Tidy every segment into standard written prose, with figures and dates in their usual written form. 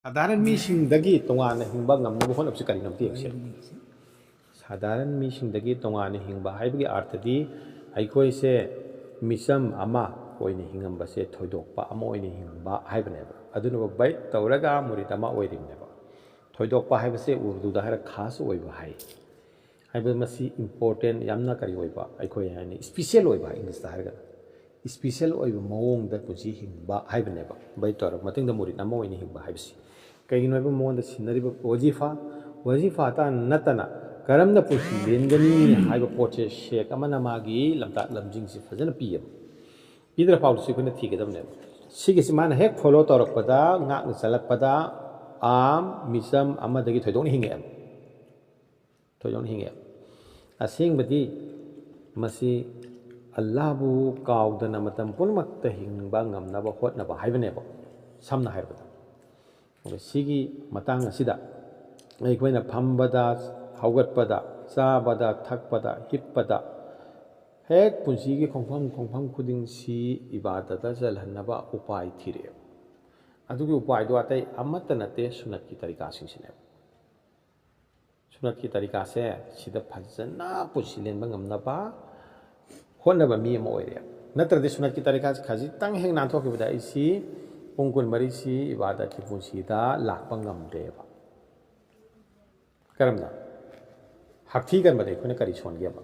साधारण मीसिंगदगी तोंगाना हिंबा ngamnaba honabsi kari namti yengse साधारण मीसिंगदगी तोंगाना हिंबा हाइबगी अर्थदी आइखोइ से मिसम अमा ओइने हिंगंबसे थोइदोकपा अमा ओइने हिंबा हाइबनेबा अदुनबा बै तौरगा मुरिद अमा ओइरिमनेबा थोइदोकपा हाइबसे उर्दूदा हाइरा खास ओइबा हाइ हाइबा मसी इंपोर्टेंट यामना करी ओइबा आइखोइ हाइने स्पेशल ओइबा इंग्लिश दा हाइरगा स्पेशल ओइबा मवोंगदा पुंसी हिंबा हाइबनेबा बै तौर मतिंगदा मुरिद अमा ओइने हिंबा हाइबसी कहीं मोहन सिनरी वजीफा वजीफा ता नतना करम पुसी लेंगनी पोचे शेक मागी लमता लमजिंग से फजन पी पीदर पाउसी अखोना थीगदबने सिगिसी माना हेक फॉलो तौरपदा ngakna चलपदा आम मिसम अमदगी थोइदोन हिंगे थोइदोन हिंगे असेंबदी मसी अल्लाहबु काउदना मतम पुनमक्ता हिंबा ngamnaba hotnaba हाइबनेबा समना हाइबदा सिगी मतंग असिदा अखोइना फंबदा हौगतपदा चाबदा थकपदा हिप्पदा हेक पुंसीगी खोंफम खुदिंग सी इबादत चलहन्नबा उपाय थिरे अदुगी उपाय दो अतै अमत नते सुनत की तरीका सिंसिने सुनत की तरीका से सिदा फजना पुंसी लेनबा ngamnaba होनबा मी अमा ओइरे नत्रदि सुनत की तरीका से खजितंग हेक नाथोकिबदा इसी पुंकुन मरीसी इबादत की पुंसीदा लाकपा ngamdeba करमना हक्थी कर बदे कोने करी सोनगेबा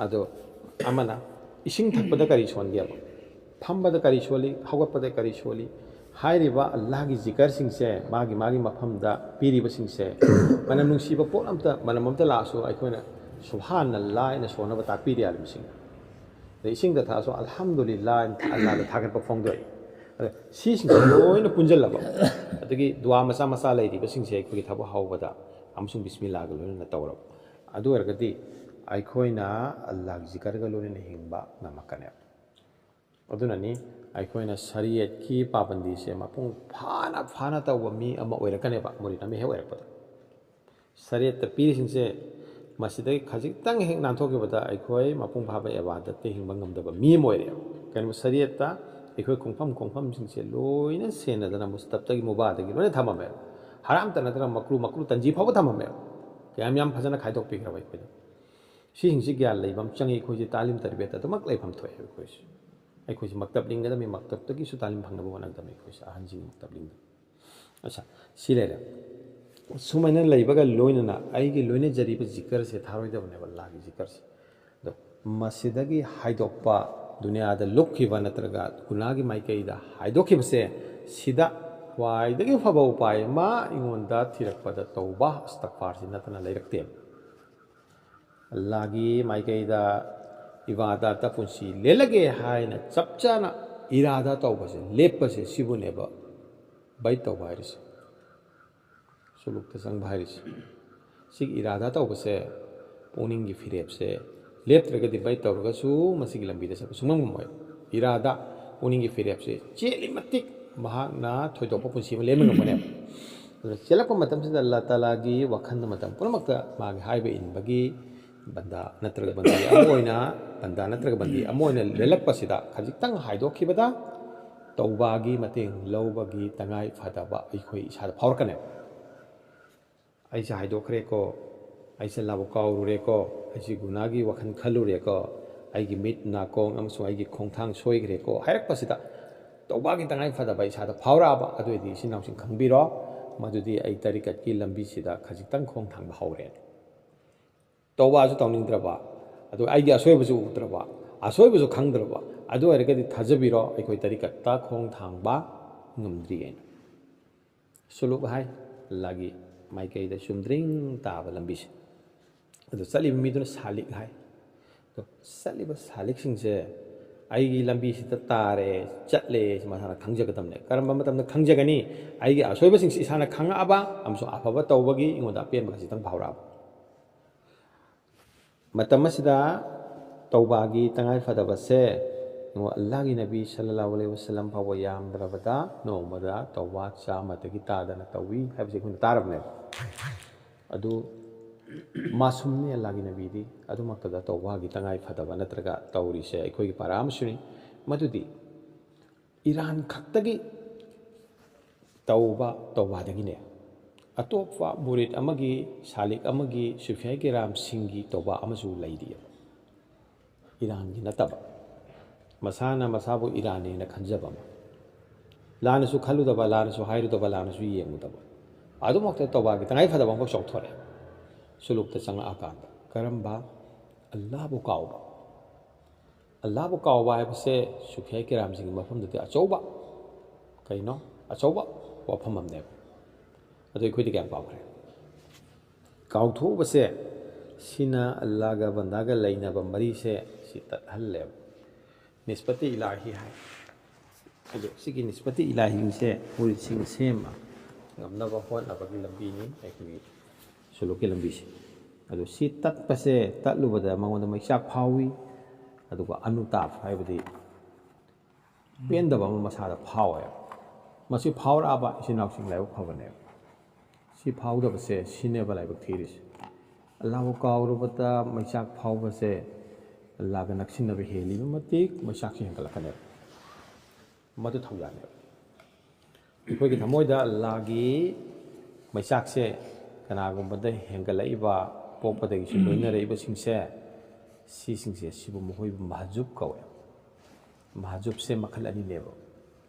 अदो अमना इसिंग थकपदा करी सोनगेबा फंबदा करी सोली हौगतपदा करी सोली हाइरिबा अल्लाह की जिकर सिंगसे मागी मागी मफमदा पीरिबा सिंगसे मनम नुंसीबा पोट अमता मनम अमता लासो आइखोना सुबहानल्लाह इन सोनबा ताकपीरि आलमिसिंग इसिंग थासो अल्हम्दुलिल्लाह अल्लाह थागत फोंदोय सिंग लोइन पुंजलबा अदगी दुआ मसा मसा लेदिबा सिंगसे अखोगी थबो हावबदा अमसुंग बिस्मिल्लाह ग लोइन तौरब अदु अरगदी आइखोइना अल्लाह जिकर ग लोइन हिंबा नमकने अदुननी आइखोइना शरीयत की पाबंदी से मपुंग फाना फाना तौबा मी अमा ओइरकनेबा मुरिना मे हे ओइरकपदा शरीयत पीरिसिंगसे मसीदगी खजितंग हेक नाथोकिबदा आइखोइ मपुंग फाबा इबादत हिंबा ngamdaba मी मोइरे कन शरीयता आइखोइ खोंफम सिंगसे लोइना सेनदना मुस्तबतगी मुबादगी लोइना थममे हराम तनदना मकरू तंजी फाबा थममे कयाम याम फजना खाइदोक पिग्रबा आइखोइ सिंगसे ग्यान लेबम चंगी आइखोइ तालिम तरबियत तमक लेफम थोय आइखोइ आइखोइ मक्तब लिंगदा मे मक्तबतगी सु तालिम फंगनबा वनगदम आइखोइ अहनजिंग मक्तब लिंग अच्छा सिलेरा सुमैना लैबगा लोइनना आइगी लोइने जरीब जिकर से थारोइदबने अल्लाहगी जिकर से दो मसीदगी हाइदोकपा दुनियादा लुक्खिबा नत्रगा गुनागी माइकैदा हाइदोखिबसे सिदा ख्वाइदगी फबा उपाय मा इंगोंदा थिरकपदा तौबा इस्तगफार से नतना लैरक्ते अल्लाहगी माइकैदा इबादत पुंसी लेलगे हाइना चपचाना इरादा तौबसे लेपसे सिबुनेबा बै तौबा हाइरिसे सुलुकता संग भाइरिसे सिग इरादा तौबसे पुनिंगी फिरेबसे लेप्त्रगदि बै तौरगसु मसिगी लंबीदा सब सुंगम मोय इरादा पुनिंगी फिरेबसे चेली मतिक महाना थोइदोपा पुंसी म लेमन मोने चेलक मतम से अल्लाह ताला गी वखन मतम पुनमक मागे हाइबे इनबगी बंदा नत्रग बंदी अमोइना बंदा नत्रग बंदी अमोइना लेलक पसिदा खजितंग हाइदोखिबदा तौबागी मतेंग लौबगी तंगाई फदबा अइखोइ इसादा फावरकने ऐसे हाइदोखरेको ऐसे लाबो काउरुरेको ऐसे गुनागी वखन खलुरेको आइगी मिट नाकोंग अमसो आइगी खोंथांग सोइग्रेको हाइरकपसिदा तौबागी तंगाई फदबा इसादा फावराबा अदुइदि सिनाउसिंग खंगबिरो मदुदि आई तरिकत की लंबी सिदा खजितंग खोंथांग हावरे तौबाजु तौनिंद्रबा अदु आइगी असोयबसु उद्रबा असोयबसु खंगद्रबा अदु अरगदि थजबिरो आइखोइ तरिकत्ता खोंथांगबा ngamdriyen सुलुक हाय लागी माइकैदा सुमद्रिंग ताबा लंबीस अदु चलिब मीदुना सालिक हाय तो चलिब सालिक सिंगसे आइगी लंबी सिदा तारे चटले मसाना खंगजगदमने करम मतमना खंगजगनी आइगी असोयबा सिंगसे इसाना खंगाबा अमसो अफबा तौबगी इंगोदा पेनबा खजितंग फावराबा मतमसिदा तौबागी तंगाई फदबसे अल्लाह की नबी सल्लल्लाहु अलैहि वसल्लम फाव यामद्रबदा नोमदा तौबा चामतगी तादना तौवी हाइबसे खुन तारबने अदु मासुमने अल्लाह की नबी दी अदु मक्तदा तौबागी तंगाई फदबा नत्रगा तौरीसे अखोई पारामसुनी मदुदी ꯏꯔꯥꯟ ꯈꯛꯇꯒꯤ ꯇꯧꯕꯗꯒꯤꯅꯦ ꯑꯇꯣꯞꯄ ꯃꯨꯔꯤꯠ ꯑꯃꯒꯤ ꯁꯥꯂꯤꯛ ꯑꯃꯒꯤ ꯁꯨꯐꯤꯌꯥ ꯀꯤꯔꯥꯝꯁꯤꯡꯒꯤ ꯇꯧꯕ ꯑꯃꯁꯨ ꯂꯩꯔꯤꯑꯕ ꯏꯔꯥꯟꯒꯤ ꯅꯠꯇꯕ ꯃꯁꯥꯅ ꯃꯁꯥꯕꯨ ꯏꯔꯥꯟꯅꯦꯅ ꯈꯟꯖꯕ ꯑꯃ ꯂꯥꯟꯅꯁꯨ ꯈꯜꯂꯨꯗꯕ ꯂꯥꯟꯅꯁꯨ ꯍꯥꯏꯔꯨꯗꯕ ꯂꯥꯟꯅꯁꯨ ꯌꯦꯡꯉꯨꯗꯕ ꯑꯗꯨꯃꯛꯇ ꯇꯧꯕꯒꯤ ꯇꯉꯥꯏ ꯐꯗꯕ ꯑꯃꯈꯛ ꯆꯥꯎꯊꯣꯔꯛꯑꯦ ꯁꯨꯂꯨꯛꯇ ꯆꯪꯂꯛꯑꯀꯥꯟꯗ ꯀꯔꯝꯕ ꯑꯜꯂꯥꯍꯕꯨ ꯀꯥꯎꯕ ꯑꯜꯂꯥꯍꯕꯨ ꯀꯥꯎꯕ ꯍꯥꯏꯕꯁꯦ ꯁꯨꯐꯤꯌꯥ ꯀꯤꯔꯥꯝꯁꯤꯡꯒꯤ ꯃꯐꯝꯗꯗꯤ ꯑꯆꯧꯕ ꯀꯩꯅꯣ ꯑꯆꯧꯕ ꯋꯥꯐꯝ ꯑꯃꯅꯦꯕ ꯑꯗꯨ ꯑꯩꯈꯣꯏꯗꯤ ꯀꯌꯥꯝ ꯀꯥꯎꯈ꯭ꯔꯦ ꯀꯥꯎꯊꯣꯛꯎꯕꯁꯦ ꯁꯤꯅ ꯑꯜꯂꯥꯍꯒ ꯕꯟꯗꯥꯒ ꯂꯩꯅꯕ ꯃꯔꯤꯁꯦ ꯁꯤ ꯇꯠꯍꯜꯂꯦꯕ ꯅꯤꯁꯄꯇꯤ ꯏꯂꯥꯍꯤ ꯍꯥꯏ ꯑꯗꯣ ꯁꯤꯒꯤ ꯅꯤꯁꯄꯇꯤ ꯏꯂꯥꯍꯤꯁꯦ ꯃꯨꯔꯤꯠꯁꯤꯡ ꯁꯦꯝꯕ ꯉꯝꯅꯕ ꯍꯣꯠꯅꯕꯒꯤ ꯂꯝꯕꯤꯅꯤ ꯑꯩꯈꯣꯏꯒꯤ ꯁꯨꯂꯨꯛꯀꯤ ꯂꯝꯕꯤꯁꯦ ꯑꯗꯣ ꯁꯤ ꯇꯠꯄꯁꯦ ꯇꯠꯂꯨꯕꯗ ꯃꯉꯣꯟꯗ ꯃꯩꯆꯥꯛ ꯐꯥꯎꯏ ꯑꯗꯨꯒ ꯑꯅꯨꯇꯥꯞ ꯍꯥꯏꯕꯗꯤ ꯄꯦꯟꯗꯕ ꯑꯃ ꯃꯁꯥꯗ ꯐꯥꯎꯋꯦꯕ ꯃꯁꯤ ꯐꯥꯎꯔꯛꯑꯕ ꯏꯆꯤꯟ ꯏꯅꯥꯎꯁꯤꯡ ꯂꯥꯏꯕꯛ ꯐꯕꯅꯦꯕ ꯁꯤ ꯐꯥꯎꯗꯕꯁꯦ ꯁꯤꯅꯦꯕ ꯂꯥꯏꯕꯛ ꯊꯤꯔꯤꯁꯦ ꯑꯜꯂꯥꯍꯕꯨ ꯀꯥꯎꯔꯨꯕꯗ ꯃꯩꯆꯥꯛ ꯐꯥꯎꯕꯁꯦ ꯑꯜꯂꯥꯍꯒ ꯅꯛꯁꯤꯟꯅꯕ ꯍꯦꯜꯂꯤꯕ ꯃꯇꯤꯛ ꯃꯩꯆꯥꯛꯁꯦ ꯍꯦꯟꯒꯠꯂꯛꯀꯅꯦꯕ ꯃꯗꯨ ꯊꯧꯌꯥꯅꯦꯕ ꯑꯩꯈꯣꯏꯒꯤ ꯊꯃꯣꯏꯗ ꯑꯜꯂꯥꯍꯒꯤ ꯃꯩꯆꯥꯛꯁꯦ ꯀꯅꯥꯒꯨꯝꯕꯗ ꯍꯦꯟꯒꯠꯂꯛꯏꯕ ꯄꯣꯛꯄꯗꯒꯤꯁꯨ ꯂꯣꯏꯅꯔꯛꯏꯕꯁꯤꯡꯁꯦ ꯁꯤꯁꯤꯡꯁꯦ ꯁꯤꯕꯨ ꯃꯈꯣꯏꯕꯨ ꯃꯍꯖꯨꯕ ꯀꯧꯋꯦ ꯃꯍꯖꯨꯕꯁꯦ ꯃꯈꯜ ꯑꯅꯤꯅꯦꯕ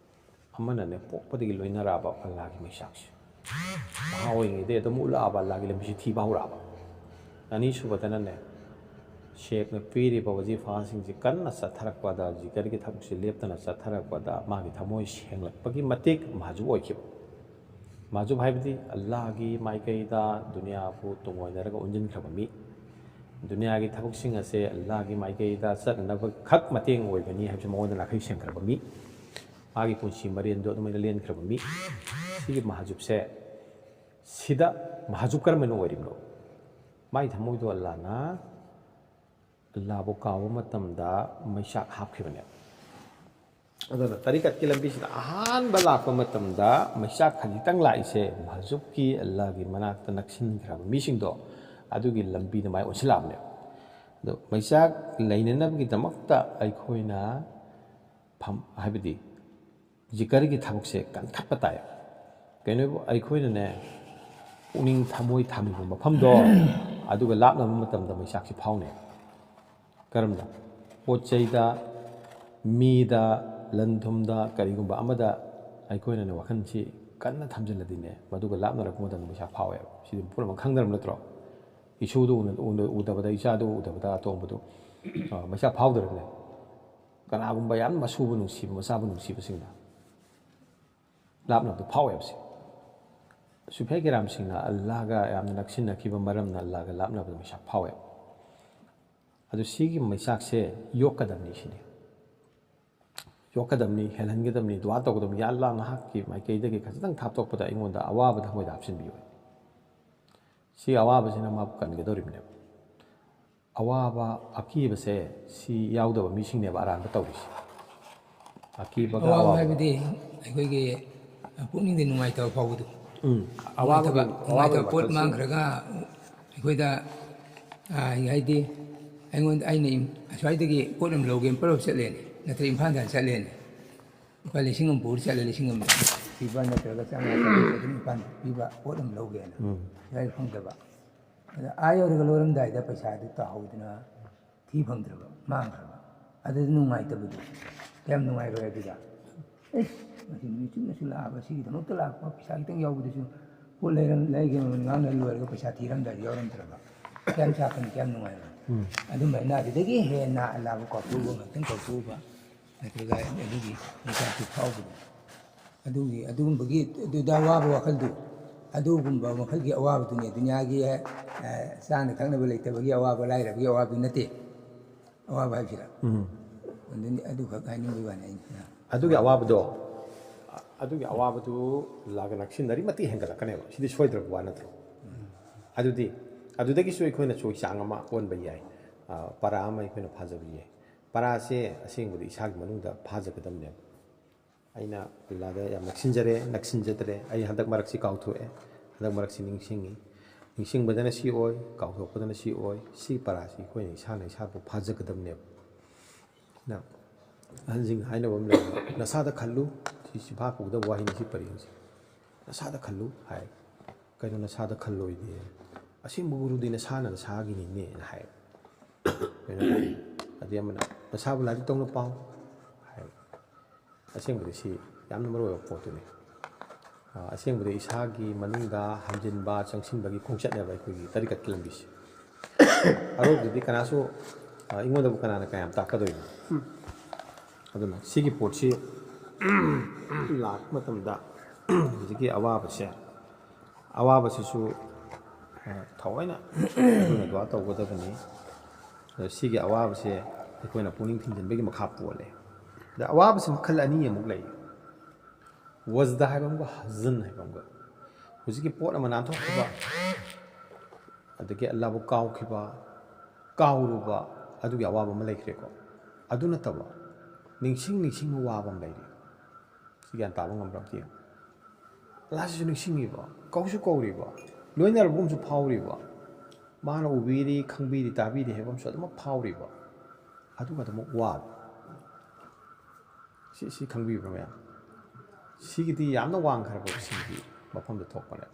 ꯑꯃꯅꯅꯦ ꯄꯣꯛꯄꯗꯒꯤ ꯂꯣꯏꯅꯔꯛꯑꯕ ꯑꯜꯂꯥꯍꯒꯤ ꯃꯩꯆꯥꯛꯁꯦ ꯅꯍꯥ ꯑꯣꯏꯔꯤꯉꯩꯗꯩ ꯑꯗꯨꯝ ꯎꯠꯂꯛꯑꯕ ꯑꯜꯂꯥꯍꯒꯤ ꯂꯝꯕꯤꯁꯤ ꯊꯤꯕ ꯍꯧꯔꯛꯑꯕ ꯑꯅꯤꯁꯨꯕꯗꯅꯅꯦ ꯁꯦꯛꯅ ꯄꯤꯔꯤꯕ ꯋꯥꯖꯤꯐꯥꯁꯤꯡꯁꯤ ꯀꯟꯅ ꯆꯠꯊꯔꯛꯄꯗ ꯖꯤꯀꯔꯒꯤ ꯊꯕꯛꯁꯤ ꯂꯦꯞꯇꯅ ꯆꯠꯊꯔꯛꯄꯗ ꯃꯥꯒꯤ ꯊꯃꯣꯏ ꯁꯦꯡꯂꯛꯄꯒꯤ ꯃꯇꯤꯛ ꯃꯍꯖꯨꯕ ꯑꯣꯏꯈꯤꯕ ꯃꯍꯖꯨꯕ ꯍꯥꯏꯕꯗꯤ ꯑꯜꯂꯥꯍꯒꯤ ꯃꯥꯏꯀꯩꯗ ꯗꯨꯅꯤꯌꯥꯕꯨ ꯇꯨꯡꯑꯣꯏꯅꯔꯒ ꯑꯣꯟꯁꯤꯟꯈ꯭ꯔꯕ ꯃꯤ ꯗꯨꯅꯤꯌꯥꯒꯤ ꯊꯕꯛꯁꯤꯡ ꯑꯁꯦ ꯑꯜꯂꯥꯍꯒꯤ ꯃꯥꯏꯀꯩꯗ ꯆꯠꯅꯅꯕ ꯈꯛ ꯃꯇꯦꯡ ꯑꯣꯏꯕꯅꯤ ꯍꯥꯏꯕꯁꯤ ꯃꯉꯣꯟꯗ ꯅꯥꯈꯩ ꯁꯦꯡꯈ꯭ꯔꯕ ꯃꯤ ꯃꯥꯒꯤ ꯄꯨꯟꯁꯤ ꯃꯔꯦꯟꯗꯣ ꯑꯗꯨꯃꯥꯏꯅ ꯂꯦꯟꯈ꯭ꯔꯕ ꯃꯤ ꯁꯤꯒꯤ ꯃꯍꯖꯨꯕꯁꯦ ꯁꯤꯗ ꯃꯍꯖꯨꯕ ꯀꯔꯝꯕꯅ ꯑꯣꯏꯔꯤꯕꯅꯣ ꯃꯥꯒꯤ ꯊꯃꯣꯏꯗꯣ ꯑꯜꯂꯥꯍꯅ ꯑꯜꯂꯥꯍꯕꯨ ꯀꯥꯎꯕ ꯃꯇꯝꯗ ꯃꯩꯆꯥꯛ ꯍꯥꯞꯈꯤꯕꯅꯦꯕ ꯑꯗꯨꯅ ꯇꯔꯤꯀꯠꯀꯤ ꯂꯝꯕꯤꯁꯤꯗ ꯑꯍꯥꯟꯕ ꯂꯥꯛꯄ ꯃꯇꯝꯗ ꯃꯩꯆꯥꯛ ꯈꯖꯤꯛꯇꯪ ꯂꯥꯛꯏꯁꯦ ꯃꯍꯖꯨꯕꯀꯤ ꯑꯜꯂꯥꯍꯒꯤ ꯃꯅꯥꯛꯇ ꯅꯛꯁꯤꯟꯈ꯭ꯔꯕ ꯃꯤꯁꯤꯡꯗꯣ ꯑꯗꯨꯒꯤ ꯂꯝꯕꯤꯗ ꯃꯥꯏ ꯑꯣꯟꯁꯤꯜꯂꯛꯑꯕꯅꯦꯕ ꯑꯗꯣ ꯃꯩꯆꯥꯛ ꯂꯩꯅꯅꯕꯒꯤꯗꯃꯛꯇ ꯑꯩꯈꯣꯏꯅ ꯍꯥꯏꯕꯗꯤ ꯖꯤꯀꯔꯒꯤ ꯊꯕꯛꯁꯦ ꯀꯟꯈꯠꯄ ꯇꯥꯏ ꯀꯩꯅꯣꯕꯨ ꯑꯩꯈꯣꯏꯅꯅꯦ ꯄꯨꯛꯅꯤꯡ ꯊꯃꯣꯏ ꯊꯝꯃꯤꯕ ꯃꯐꯝꯗꯣ ꯑꯗꯨꯒ ꯂꯥꯞꯅꯕ ꯃꯇꯝꯗ ꯃꯩꯆꯥꯛꯁꯤ ꯐꯥꯎꯅꯩ ꯀꯔꯝꯅ ꯄꯣꯠ ꯆꯩꯗ ꯃꯤꯗ ꯂꯟ ꯊꯨꯝꯗ ꯀꯔꯤꯒꯨꯝꯕ ꯑꯃꯗ ꯑꯩꯈꯣꯏꯅꯅꯦ ꯋꯥꯈꯜꯁꯤ ꯀꯟꯅ ꯊꯝꯖꯤꯜꯂꯗꯤꯅꯦ ꯃꯗꯨꯒ ꯂꯥꯞꯅꯔꯛꯄ ꯃꯇꯝꯗ ꯃꯩꯆꯥꯛ ꯐꯥꯎꯋꯦꯕ ꯁꯤꯗꯤ ꯄꯨꯝꯅꯃꯛ ꯈꯪꯗ꯭ꯔꯕ ꯅꯠꯇ꯭ꯔꯣ ꯏꯁꯨꯗꯨ ꯎꯗꯕꯗ ꯏꯆꯥꯗꯨ ꯎꯗꯕꯗ ꯑꯇꯣꯡꯕꯗꯨ ꯃꯩꯆꯥꯛ ꯐꯥꯎꯗ꯭ꯔꯕꯅꯦ ꯀꯅꯥꯒꯨꯝꯕ ꯌꯥꯝ ꯃꯁꯨꯕꯨ ꯅꯨꯡꯁꯤꯕ ꯃꯆꯥꯕꯨ ꯅꯨꯡꯁꯤꯕꯁꯤꯡꯅ ꯂꯥꯞꯅꯕꯗꯨ ꯐꯥꯎꯋꯦꯕꯁꯦ ꯁꯨꯐꯤꯌꯥ ꯀꯤꯔꯥꯝꯁꯤꯡꯅ ꯑꯜꯂꯥꯍꯒ ꯌꯥꯝꯅ ꯅꯛꯁꯤꯟꯅꯈꯤꯕ ꯃꯔꯝꯅ ꯑꯜꯂꯥꯍꯒ ꯂꯥꯞꯅꯕꯗ ꯃꯩꯆꯥꯛ ꯐꯥꯎꯋꯦ ꯑꯗꯨ ꯁꯤꯒꯤ ꯃꯩꯆꯥꯛꯁꯦ ꯌꯣꯛꯀꯗꯕꯅꯤ ꯁꯤꯅꯤ ꯌꯣꯛꯀꯗꯕꯅꯤ ꯍꯦꯜꯍꯟꯒꯗꯕꯅꯤ ꯗꯨꯋꯥ ꯇꯧꯒꯗꯕꯅꯤ ꯌꯥ ꯑꯜꯂꯥꯍ ꯅꯍꯥꯛꯀꯤ ꯃꯥꯏꯀꯩꯗꯒꯤ ꯈꯖꯤꯛꯇꯪ ꯊꯥꯞꯇꯣꯛꯄꯗ ꯑꯩꯉꯣꯟꯗ ꯑꯋꯥꯕ ꯊꯃꯣꯏꯗ ꯍꯥꯞꯆꯤꯟꯕꯤꯌꯨ ꯁꯤ ꯑꯋꯥꯕꯁꯤꯅ ꯃꯥꯕꯨ ꯀꯟꯒꯗꯧꯔꯤꯕꯅꯦꯕ ꯑꯋꯥꯕ ꯑꯀꯤꯕꯁꯦ ꯁꯤ ꯌꯥꯎꯗꯕ ꯃꯤꯁꯤꯡꯅꯦꯕ ꯑꯔꯥꯟꯕ ꯇꯧꯔꯤꯁꯦ ꯑꯀꯤꯕꯒ ꯑꯋꯥꯕ ꯑꯋꯥꯕꯒ ꯍꯥꯏꯕꯗꯤ ꯑꯩꯈꯣꯏꯒꯤ ꯄꯨꯛꯅꯤꯡꯗ ꯅꯨꯡꯉꯥꯏꯇꯕ ꯐꯥꯎꯕꯗꯣ ꯑꯋꯥꯕꯒꯤ ꯅꯨꯡꯉꯥꯏꯇꯕ ꯄꯣꯠ ꯋꯥꯈꯜꯁꯦ ꯃꯥꯡꯈ꯭ꯔꯒ ꯑꯩꯈꯣꯏꯗ ꯍꯥꯏꯗꯤ ꯑꯩꯅ ꯑꯁ꯭ꯋꯥꯏꯗꯒꯤ ꯄꯣꯠ ꯑꯃ ꯂꯧꯒꯦꯅ ꯄꯨꯂꯞ ꯆꯠꯂꯦꯅꯦ ꯅꯠꯇ꯭ꯔꯒ ꯏꯝꯐꯥꯜꯗ ꯆꯠꯂꯦꯅꯦ ꯂꯨꯄꯥ 1,000 ꯄꯨꯔ ꯆꯠꯂꯦ 1,000 ꯄꯤꯕ ꯅꯠꯇ꯭ꯔꯒ 500 ꯄꯤꯕ ꯄꯣꯠ ꯑꯃ ꯂꯧꯒꯦꯅ ꯁ꯭ꯋꯥꯏꯗ ꯐꯪꯗꯕ ꯑꯗ ꯌꯧꯔꯒ ꯂꯣꯏꯔꯝꯗꯥꯏꯗ ꯄꯩꯁꯥꯗꯨ ꯇꯥꯍꯧꯗꯅ ꯊꯤ ꯐꯪꯗ꯭ꯔꯕ ꯃꯥꯡꯈ꯭ꯔꯕ ꯑꯗꯨꯗꯤ ꯅꯨꯡꯉꯥꯏꯇꯕꯗꯣ ꯀꯌꯥꯝ ꯅꯨꯡꯉꯥꯏꯔꯣꯏ ꯑꯗꯨꯗ ꯃꯁꯤ ꯅꯨꯃꯤꯠ ꯆꯨꯝꯅꯁꯨ ꯂꯥꯛꯑꯕ ꯁꯤꯒꯤꯗꯃꯛꯇ ꯂꯥꯛꯄ ꯄꯩꯁꯥ ꯈꯤꯇꯪ ꯌꯥꯎꯕꯗꯁꯨ ꯄꯣꯠ ꯂꯩꯒꯦ ꯉꯥꯡꯅ ꯂꯣꯏꯔꯒ ꯄꯩꯁꯥ ꯊꯤꯔꯝꯗꯥꯏꯗ ꯌꯥꯎꯔꯝꯗ꯭ꯔꯕ ꯀꯌꯥꯝ ꯆꯥꯛꯀꯅꯤ ꯀꯌꯥꯝ ꯅꯨꯡꯉꯥꯏꯔꯣꯏ ꯑꯗꯨꯃꯥꯏꯅ ꯑꯗꯨꯗꯒꯤ ꯍꯦꯟꯅ ꯑꯜꯂꯥꯍꯕꯨ ꯀꯥꯎꯊꯣꯛꯎꯕ ꯉꯥꯛꯇꯪ ꯀꯥꯎꯊꯣꯛꯎꯕ ꯅꯠꯇ꯭ꯔꯒ ꯑꯗꯨꯒꯤ ꯃꯩꯆꯥꯛꯇꯨ ꯐꯥꯎꯕꯗꯣ ꯑꯗꯨꯒꯨꯝꯕꯒꯤ ꯑꯗꯨꯗ ꯑꯋꯥꯕ ꯋꯥꯈꯜꯗꯨ ꯑꯗꯨꯒꯨꯝꯕ ꯃꯈꯜꯒꯤ ꯑꯋꯥꯕꯗꯨꯅꯤ ꯗꯨꯅꯤꯌꯥꯒꯤ ꯆꯥꯅ ꯊꯛꯅꯕ ꯂꯩꯇꯕꯒꯤ ꯑꯋꯥꯕ ꯂꯥꯏꯔꯕꯒꯤ ꯑꯋꯥꯕꯗꯨ ꯅꯠꯇꯦ ꯑꯋꯥꯕ ꯍꯥꯏꯕꯁꯤꯗ ꯑꯗꯨꯈꯛ ꯍꯥꯏꯅꯤꯡꯕꯒꯤ ꯋꯥꯅꯤ ꯑꯩꯅ ꯑꯗꯨꯒꯤ ꯑꯋꯥꯕꯗꯨ ꯂꯥꯛꯒ ꯅꯛꯁꯤꯟꯅꯔꯤ ꯃꯇꯤꯛ ꯍꯦꯟꯒꯠꯂꯛꯀꯅꯦꯕ ꯁꯤꯗꯤ ꯁꯣꯏꯗ꯭ꯔꯕ ꯋꯥ ꯅꯠꯇ꯭ꯔꯣ ꯑꯗꯨꯗꯒꯤꯁꯨ ꯑꯩꯈꯣꯏꯅ ꯆꯣꯏ ꯆꯥꯡ ꯑꯃ ꯑꯣꯟꯕ ꯌꯥꯏ ꯄꯔꯥ ꯑꯃ ꯑꯩꯈꯣꯏꯅ ꯐꯥꯖꯕ ꯌꯥꯏ ꯄꯔꯥꯁꯦ ꯑꯁꯦꯡꯕꯗꯤ ꯏꯁꯥꯒꯤ ꯃꯅꯨꯡꯗ ꯐꯥꯖꯒꯗꯕꯅꯦꯕ ꯑꯩꯅ ꯑꯜꯂꯥꯍꯗ ꯌꯥꯝ ꯅꯛꯁꯤꯟꯖꯗ꯭ꯔꯦ ꯑꯩ ꯍꯟꯗꯛ ꯃꯔꯛꯁꯤ ꯀꯥꯎꯊꯣꯛꯑꯦ ꯍꯟꯗꯛ ꯃꯔꯛꯁꯤ ꯅꯤꯡꯁꯤꯡꯕꯗꯅ ꯁꯤ ꯑꯣꯏ ꯀꯥꯎꯊꯣꯛꯄꯗꯅ ꯁꯤ ꯑꯣꯏ ꯁꯤ ꯄꯔꯥꯁꯤ ꯑꯩꯈꯣꯏꯅ ꯏꯁꯥꯅ ꯏꯁꯥꯕꯨ ꯐꯥꯖꯒꯗꯕꯅꯦꯕ ꯑꯍꯟꯁꯤꯡ ꯍꯥꯏꯅꯕ ꯑꯃ ꯂꯩꯕ ꯅꯁꯥꯗ ꯈꯜꯂꯨ ꯁꯤ ꯚꯥꯞ ꯄꯨꯒꯗꯕ ꯋꯥꯍꯩꯅꯤ ꯁꯤ ꯄꯔꯦꯡꯁꯦ ꯅꯁꯥꯗ ꯈꯜꯂꯨ ꯍꯥꯏ ꯀꯩꯅꯣ ꯅꯁꯥꯗ ꯈꯜꯂꯣꯏꯗꯦ ꯑꯁꯦꯡꯕ ꯒꯨꯔꯨꯗꯤ ꯅꯁꯥꯅ ꯅꯁꯥꯒꯤꯅꯤꯅꯦꯅ ꯍꯥꯏ ꯀꯩꯅꯣ ꯑꯗꯩ ꯑꯃꯅ ꯅꯁꯥꯕꯨ ꯂꯥꯏꯔꯤꯛ ꯇꯧꯅ ꯄꯥꯎ ꯍꯥꯏ ꯑꯁꯦꯡꯕꯗꯤ ꯁꯤ ꯌꯥꯝꯅ ꯃꯔꯨ ꯑꯣꯏꯕ ꯄꯣꯠꯇꯨꯅꯤ ꯑꯁꯦꯡꯕꯗꯤ ꯏꯁꯥꯒꯤ ꯃꯅꯨꯡꯗ ꯍꯟꯖꯤꯟꯕ ꯆꯪꯁꯤꯟꯕꯒꯤ ꯈꯣꯡꯆꯠꯅꯦꯕ ꯑꯩꯈꯣꯏꯒꯤ ꯇꯔꯤꯀꯠꯀꯤ ꯂꯝꯕꯤꯁꯦ ꯑꯔꯣꯏꯕꯗꯗꯤ ꯀꯅꯥꯁꯨ ꯑꯩꯉꯣꯟꯗꯕꯨ ꯀꯅꯥꯅ ꯀꯌꯥꯝ ꯇꯥꯛꯀꯗꯣꯏꯅꯣ ꯑꯗꯨꯅ ꯁꯤꯒꯤ ꯄꯣꯠꯁꯤ ꯂꯥꯛꯄ ꯃꯇꯝꯗ ꯍꯧꯖꯤꯛꯀꯤ ꯑꯋꯥꯕꯁꯤꯁꯨ ꯊꯑꯣꯏꯅ ꯑꯩꯈꯣꯏꯅ ꯗꯨआ ꯇꯧꯒꯗꯕꯅꯤ ꯑꯗꯣ ꯁꯤꯒꯤ ꯑꯋꯥꯕꯁꯦ ꯑꯩꯈꯣꯏꯅ ꯄꯨꯛꯅꯤꯡ ꯊꯤꯡꯖꯤꯟꯕꯒꯤ ꯃꯈꯥ ꯄꯣꯜꯂꯦ ꯑꯗ ꯑꯋꯥꯕꯁꯤ ꯃꯈꯜ ꯑꯅꯤ ꯑꯃꯨꯛ ꯂꯩ ꯋꯖꯗ ꯍꯥꯏꯕ ꯑꯃꯒ ꯍꯖꯟ ꯍꯥꯏꯕ ꯑꯃꯒ ꯍꯧꯖꯤꯛꯀꯤ ꯄꯣꯠ ꯑꯃ ꯅꯥꯟꯊꯣꯛꯈꯤꯕ ꯑꯗꯒꯤ ꯑꯜꯂꯥꯍꯕꯨ ꯀꯥꯎꯔꯨꯕ ꯑꯗꯨꯒꯤ ꯑꯋꯥꯕ ꯑꯃ ꯂꯩꯈ꯭ꯔꯦꯀꯣ ꯑꯗꯨ ꯅꯠꯇꯕ ꯅꯤꯡꯁꯤꯡꯕ ꯋꯥꯕ ꯑꯃ ꯂꯩꯔꯤ ꯁꯤ ꯒ꯭ꯌꯥꯟ ꯇꯥꯕ ꯉꯝꯕ꯭ꯔꯥ ꯑꯝꯇ ꯌꯦꯡꯉꯨ ꯑꯜꯂꯥꯍꯁꯤꯁꯨ ꯅꯤꯡꯁꯤꯡꯉꯤꯕ ꯀꯧꯁꯨ ꯀꯧꯔꯤꯕ ꯂꯣꯏꯅꯔꯕꯒꯨꯝꯁꯨ ꯐꯥꯎꯔꯤꯕ ꯃꯥꯅ ꯎꯕꯤꯔꯤ ꯈꯪꯕꯤꯔꯤ ꯇꯥꯕꯤꯔꯤ ꯍꯥꯏꯕ ꯑꯃꯁꯨ ꯑꯗꯨꯃꯛ ꯐꯥꯎꯔꯤꯕ ꯑꯗꯨꯒ ꯑꯗꯨꯃꯛ ꯋꯥꯕ ꯁꯤ ꯈꯪꯕꯤꯕ꯭ꯔꯥ ꯃꯌꯥꯝ ꯁꯤꯒꯤꯗꯤ ꯌꯥꯝꯅ ꯋꯥꯡꯈ꯭ꯔꯕ ꯁꯤꯒꯤ ꯃꯐꯝꯗ ꯊꯣꯛꯄꯅꯦ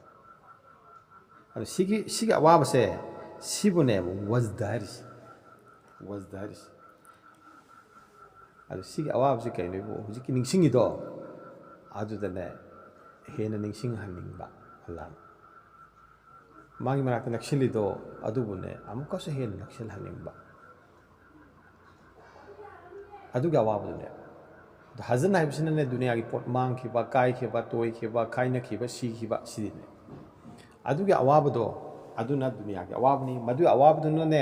ꯑꯗꯣ ꯁꯤꯒꯤ ꯑꯋꯥꯕꯁꯦ ꯁꯤꯕꯨꯅꯦꯕ ꯋꯖꯗ ꯍꯥꯏꯔꯤꯁꯤ ꯑꯗꯣ ꯁꯤꯒꯤ ꯑꯋꯥꯕꯁꯤ ꯀꯩꯅꯣꯕꯨ ꯍꯧꯖꯤꯛꯀꯤ ꯅꯤꯡꯁꯤꯡꯉꯤꯗꯣ ꯑꯗꯨꯗꯅꯦ ꯍꯦꯟꯅ ꯅꯤꯡꯁꯤꯡꯍꯟꯅꯤꯡꯕ ꯑꯜꯂꯥꯍꯅ ꯃꯥꯒꯤ ꯃꯅꯥꯛꯇ ꯅꯛꯁꯤꯜꯂꯤꯗꯣ ꯑꯗꯨꯕꯨꯅꯦ ꯑꯃꯨꯛꯀꯁꯨ ꯍꯦꯟꯅ ꯅꯛꯁꯤꯜꯍꯟꯅꯤꯡꯕ ꯑꯗꯨꯒꯤ ꯑꯋꯥꯕꯗꯨꯅꯦ ꯑꯗꯣ ꯍꯖꯟ ꯍꯥꯏꯕꯁꯤꯅꯅꯦ ꯗꯨꯅꯤꯌꯥꯒꯤ ꯄꯣꯠ ꯃꯥꯡꯈꯤꯕ ꯀꯥꯏꯈꯤꯕ ꯇꯣꯏꯈꯤꯕ ꯀꯥꯏꯅꯈꯤꯕ ꯁꯤꯈꯤꯕ ꯁꯤꯗꯤꯅꯦ ꯑꯗꯨꯒꯤ ꯑꯋꯥꯕꯗꯣ ꯑꯗꯨꯅ ꯗꯨꯅꯤꯌꯥꯒꯤ ꯑꯋꯥꯕꯅꯤ ꯃꯗꯨꯒꯤ ꯑꯋꯥꯕꯗꯨꯅꯅꯦ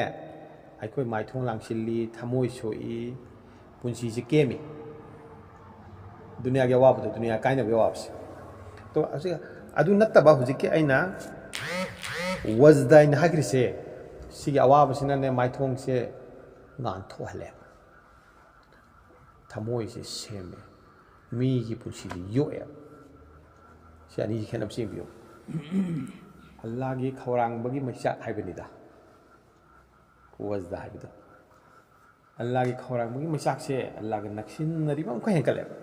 ꯑꯩꯈꯣꯏ ꯃꯥꯏꯊꯣꯡ ꯂꯥꯡꯁꯤꯜꯂꯤ ꯊꯃꯣꯏ ꯁꯣꯛꯏ ꯄꯨꯟꯁꯤꯁꯤ ꯀꯦꯝꯃꯤ ꯗꯨꯅꯤꯌꯥꯒꯤ ꯑꯋꯥꯕꯗꯣ ꯗꯨꯅꯤꯌꯥ ꯀꯥꯏꯅꯕꯒꯤ ꯑꯋꯥꯕꯁꯦ ꯑꯗꯨ ꯅꯠꯇꯕ ꯍꯧꯖꯤꯛꯀꯤ ꯑꯩꯅ ꯋꯖꯗ ꯑꯩꯅ ꯍꯥꯏꯈ꯭ꯔꯤꯁꯦ ꯁꯤꯒꯤ ꯑꯋꯥꯕꯁꯤꯅꯅꯦ ꯃꯥꯏꯊꯣꯡꯁꯦ ꯉꯥꯟꯊꯣꯛꯍꯜꯂꯦ ꯊꯃꯣꯏꯁꯦ ꯁꯦꯝꯃꯦ ꯃꯤꯒꯤ ꯄꯨꯟꯁꯤꯁꯦ ꯌꯣꯛꯑꯦꯕ ꯁꯤ ꯑꯅꯤꯁꯤ ꯈꯦꯠꯅꯕꯁꯤ ꯌꯦꯡꯕꯤꯌꯨ ꯑꯜꯂꯥꯍꯒꯤ ꯈꯧꯔꯥꯡꯕꯒꯤ ꯃꯩꯆꯥꯛ ꯍꯥꯏꯕꯅꯤꯗ ꯋꯖꯗ ꯍꯥꯏꯕꯗꯣ ꯑꯜꯂꯥꯍꯒꯤ ꯈꯧꯔꯥꯡꯕꯒꯤ ꯃꯩꯆꯥꯛꯁꯦ ꯑꯜꯂꯥꯍꯒ ꯅꯛꯁꯤꯟꯅꯔꯤꯕ ꯑꯃꯨꯛꯀ ꯍꯦꯟꯀꯠꯂꯦꯕ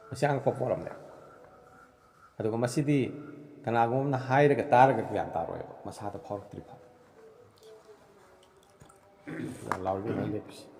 ꯃꯁꯤ ꯑꯉꯛꯄ ꯄꯣꯠ ꯑꯃꯅꯦ ꯑꯗꯨꯒ ꯃꯁꯤꯗꯤ ꯀꯅꯥꯒꯨꯝꯕ ꯑꯃꯅ ꯍꯥꯏꯔꯒ ꯇꯥꯔꯒ ꯒ꯭ꯌꯥꯟ ꯇꯥꯔꯣꯏꯕ ꯃꯁꯥꯗ ꯐꯥꯎꯔꯛꯇ꯭ꯔꯤ ꯐꯥꯎ ꯂꯥꯎꯔꯤꯕ ꯂꯦꯞꯄꯤꯁꯤ